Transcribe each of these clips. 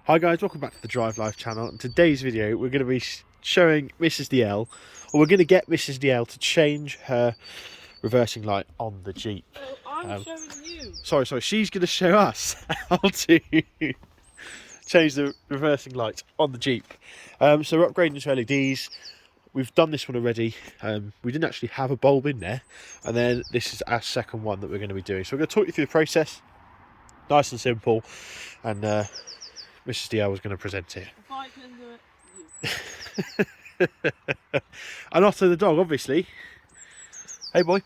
Hi guys, welcome back to the Drive Life channel. In today's video we're going to be showing Mrs DL, or we're going to get Mrs DL to change her reversing light on the Jeep. Oh, I'm showing you. Sorry, she's going to show us how to change the reversing light on the Jeep. So we're upgrading to LEDs. We've done this one already. We didn't actually have a bulb in there, and then this is our second one that we're going to be doing. So we're going to talk you through the process, nice and simple, and Mrs DL was going to present it. If I can do it, you. And Otto the dog, obviously. Hey boy.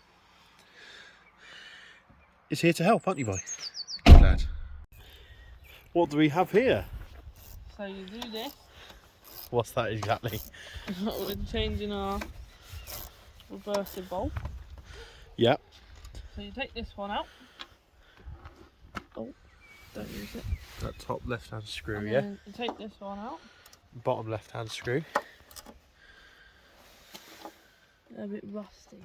Is here to help, aren't you, boy? Good lad. What do we have here? So you do this. What's that exactly? We're changing our reversing bulb. Yep. So you take this one out. Oh, don't use it. That top left-hand screw, And yeah? then you take this one out. Bottom left-hand screw. They're a bit rusty.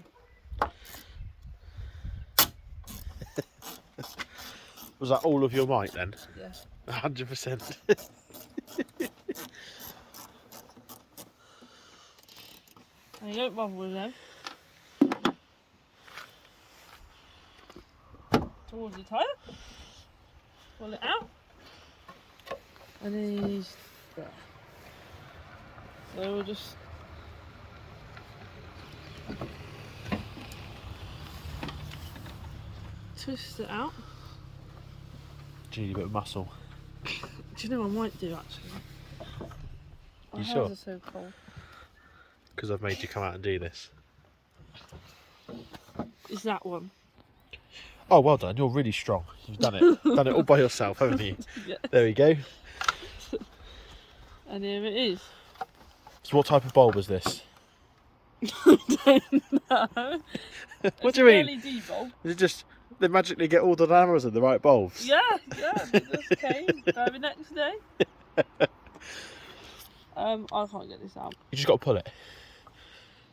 Was that all of your might then? Yeah. 100%. And you don't bother with them. Towards the tyre. Pull it out. And then he's there. So we'll just twist it out. Do you need a bit of muscle? Do you know I might do actually? My You hands sure? are so cold. Because I've made you come out and do this. Is that one? Oh, well done. You're really strong. You've done it. Done it all by yourself, haven't you? Yeah. There we go. And here it is. So what type of bulb is this? I don't know. What do you mean? LED bulb. Is it just they magically get all the cameras in the right bulbs? Yeah, they just came. The next day. I can't get this out. You just got to pull it.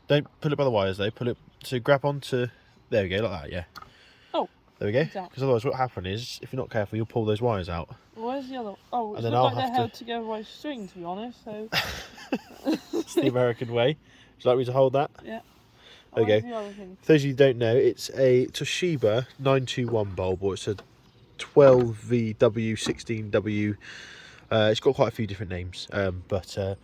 Don't pull it by the wires though. Pull it to grab onto. There we go, like that. Yeah. Oh. There we go. Exactly. Because otherwise, what will happen is, if you're not careful, you'll pull those wires out. Where's the other? Oh, it's And then not I'll like they're have held to- together by string, to be honest. So It's the American way. Would you like me to hold that? yeah. There we Where's go. the other thing? For those of you who don't know, it's a Toshiba 921 bulb, or it's a 12VW, 16W. It's got quite a few different names, but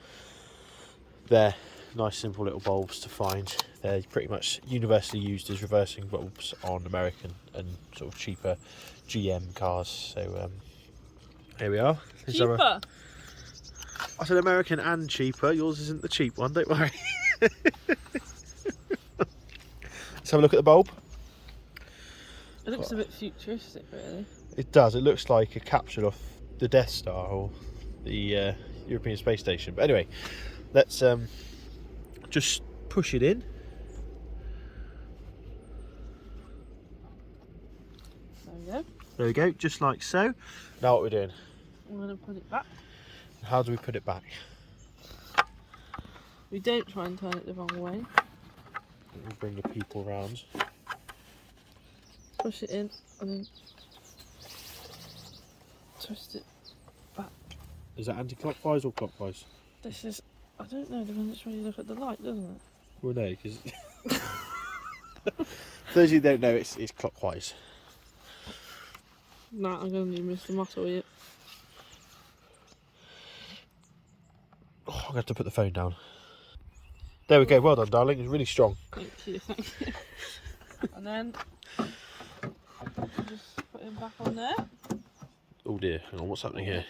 they're nice, simple little bulbs to find. They're pretty much universally used as reversing bulbs on American and sort of cheaper GM cars. So here we are. Cheaper. I said American and cheaper. Yours isn't the cheap one, don't worry. Let's have a look at the bulb. It looks a bit futuristic, really. It does. It looks like a capsule off the Death Star or the European Space Station. But anyway, let's just push it in. There we go. There we go, just like so. Now what we're doing? I'm going to put it back. How do we put it back? We don't try and turn it the wrong way. We'll bring the people round. Push it in and then twist it back. Is that anti-clockwise or clockwise? This is, I don't know, depends which way you look at the light, doesn't it? Well, no, because for those of you who don't know, it's clockwise. Nah, I'm going to need Mr. Muscle here. Oh, I'm going to have to put the phone down. There we go. Well done, darling. It's really strong. Thank you, thank you. And then just put him back on there. Oh dear. Hang on. What's happening here?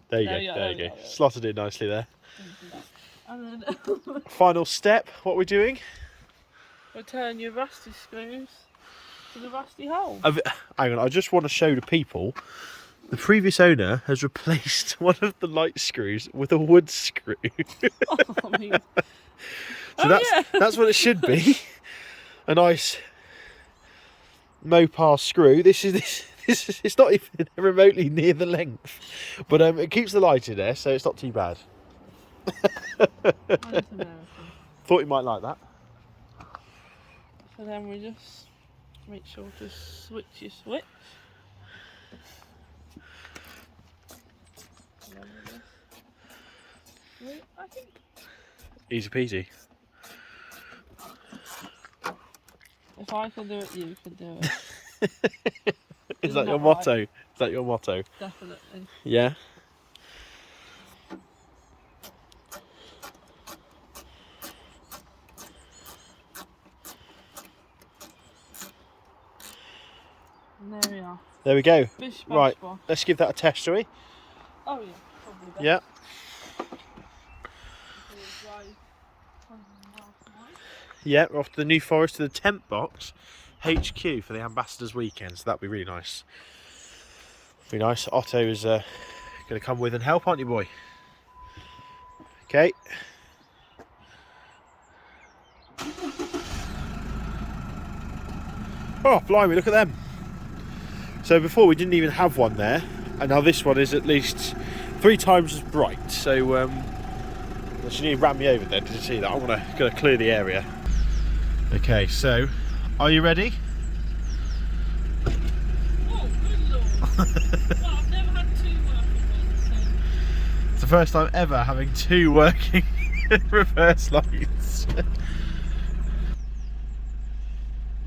There you go. There you go. Slotted it nicely there. And then Final step. What we're doing? return your rusty screws to the rusty hole. Hang on. I just want to show the people. The previous owner has replaced one of the light screws with a wood screw. I mean, So that's what it should be. A nice Mopar screw. This is it's not even remotely near the length, but it keeps the light in there, so it's not too bad. Thought you might like that. So then we just make sure to switch your switch. I think Easy peasy. if I can do it, you can do it. Is Isn't that your that motto? right? Is that your motto? Definitely. Yeah. And there we are. There we go. Bish bash Right, bosh. let's give that a test, shall we? Oh yeah, probably best. Yeah. Before we drive 100 miles tomorrow. Yeah, we're off to the New Forest to the Tent Box HQ for the Ambassadors Weekend, so that'd be really nice. Be nice. Otto is going to come with and help, aren't you, boy? Okay. Oh, blimey, look at them. So before we didn't even have one there, and now this one is at least 3 times as bright. So she nearly ran me over there. Did you see that? I'm gonna clear the area. Okay, so are you ready? Oh, good lord. Well, I've never had 2 working ones, so. It's the first time ever having 2 working reverse lights.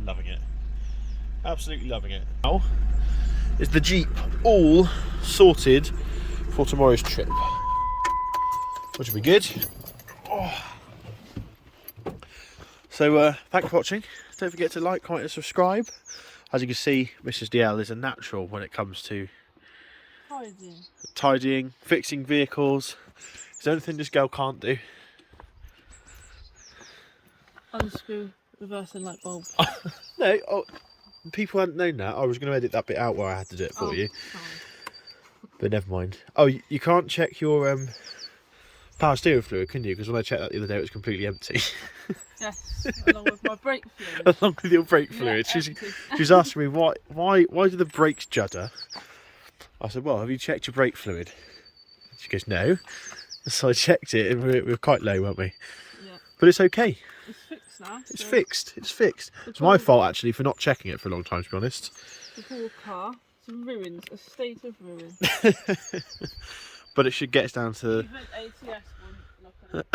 Loving it. Absolutely loving it. Now is the Jeep all sorted for tomorrow's trip, which will be good. Oh. So thanks for watching. Don't forget to like, comment and subscribe. As you can see, Mrs. DL is a natural when it comes to tidying, fixing vehicles. Is there anything this girl can't do? Unscrew reversing light bulb. No, people hadn't known that. I was going to edit that bit out where I had to do it for you. Sorry. But never mind. Oh, you can't check your power steering fluid, can you? Because when I checked that the other day, it was completely empty. Yes, along with my brake fluid. Along with your brake fluid. Yeah, She's asking me why do the brakes judder? I said, well, have you checked your brake fluid? She goes, no. So I checked it, and we were quite low, weren't we? Yeah. But it's okay. It's fixed now. It's so fixed. It's fixed. It's my fault actually for not checking it for a long time, to be honest. The poor car, some ruins, a state of ruin. But it should get us down to. Even ATS wouldn't look at it.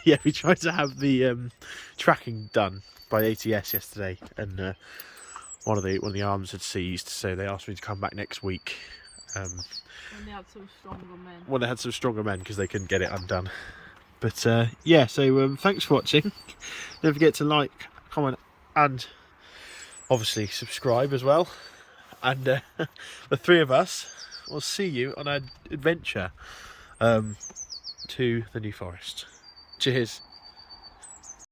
Yeah, we tried to have the tracking done by ATS yesterday, and one of the arms had seized, so they asked me to come back next week. When they had some stronger men. When they had some stronger men because they couldn't get it undone. But yeah, so thanks for watching. Don't forget to like, comment, and obviously subscribe as well. And the 3 of us will see you on our adventure to the New Forest. Cheers.